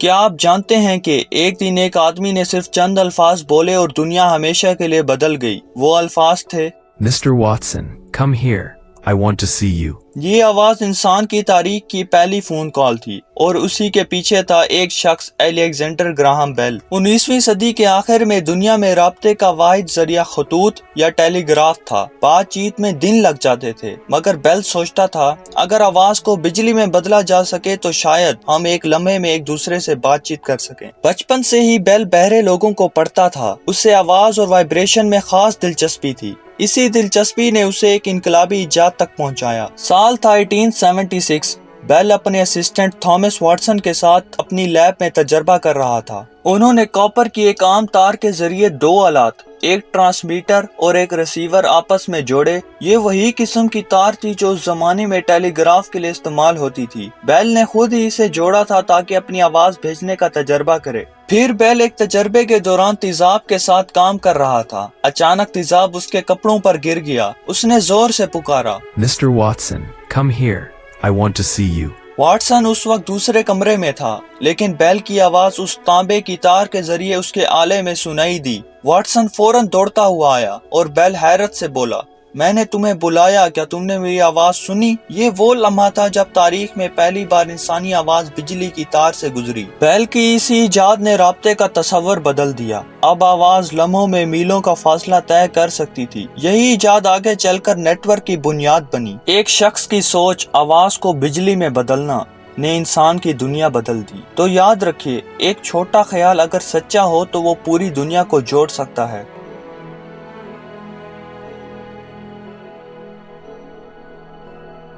کیا آپ جانتے ہیں کہ ایک دن ایک آدمی نے صرف چند الفاظ بولے اور دنیا ہمیشہ کے لیے بدل گئی؟ وہ الفاظ تھے، Mr. Watson, come here. I want to see you. یہ آواز انسان کی تاریخ کی پہلی فون کال تھی، اور اسی کے پیچھے تھا ایک شخص، الیگزینڈر گراہم بیل۔ 19ویں صدی کے آخر میں دنیا میں رابطے کا واحد ذریعہ خطوط یا ٹیلی گراف تھا۔ بات چیت میں دن لگ جاتے تھے، مگر بیل سوچتا تھا اگر آواز کو بجلی میں بدلا جا سکے تو شاید ہم ایک لمحے میں ایک دوسرے سے بات چیت کر سکیں۔ بچپن سے ہی بیل بہرے لوگوں کو پڑھتا تھا، اسے آواز اور وائبریشن میں خاص دلچسپی تھی۔ اسی دلچسپی نے اسے ایک انقلابی ایجاد تک پہنچایا۔ سال تھا 1876۔ بیل اپنے اسسٹنٹ تھامس واٹسن کے ساتھ اپنی لیب میں تجربہ کر رہا تھا۔ انہوں نے کاپر کی ایک عام تار کے ذریعے دو آلات، ایک ٹرانسمیٹر اور ایک ریسیور آپس میں جوڑے۔ یہ وہی قسم کی تار تھی جو اس زمانے میں ٹیلی گراف کے لیے استعمال ہوتی تھی۔ بیل نے خود ہی اسے جوڑا تھا تاکہ اپنی آواز بھیجنے کا تجربہ کرے۔ پھر بیل ایک تجربے کے دوران تیزاب کے ساتھ کام کر رہا تھا۔ اچانک تیزاب اس کے کپڑوں پر گر گیا۔ اس نے زور سے پکارا، Mr. Watson, come here. I want to see you. Watson اس وقت دوسرے کمرے میں تھا، لیکن بیل کی آواز اس تانبے کی تار کے ذریعے اس کے آلے میں سنائی دی۔ واٹسن فوراً دوڑتا ہوا آیا اور بیل حیرت سے بولا، میں نے تمہیں بلایا، کیا تم نے میری آواز سنی؟ یہ وہ لمحہ تھا جب تاریخ میں پہلی بار انسانی آواز بجلی کی تار سے گزری۔ بیل کی اسی ایجاد نے رابطے کا تصور بدل دیا۔ اب آواز لمحوں میں میلوں کا فاصلہ طے کر سکتی تھی۔ یہی ایجاد آگے چل کر نیٹ ورک کی بنیاد بنی۔ ایک شخص کی سوچ، آواز کو بجلی میں بدلنا، نے انسان کی دنیا بدل دی۔ تو یاد رکھیے، ایک چھوٹا خیال اگر سچا ہو تو وہ پوری دنیا کو جوڑ سکتا ہے۔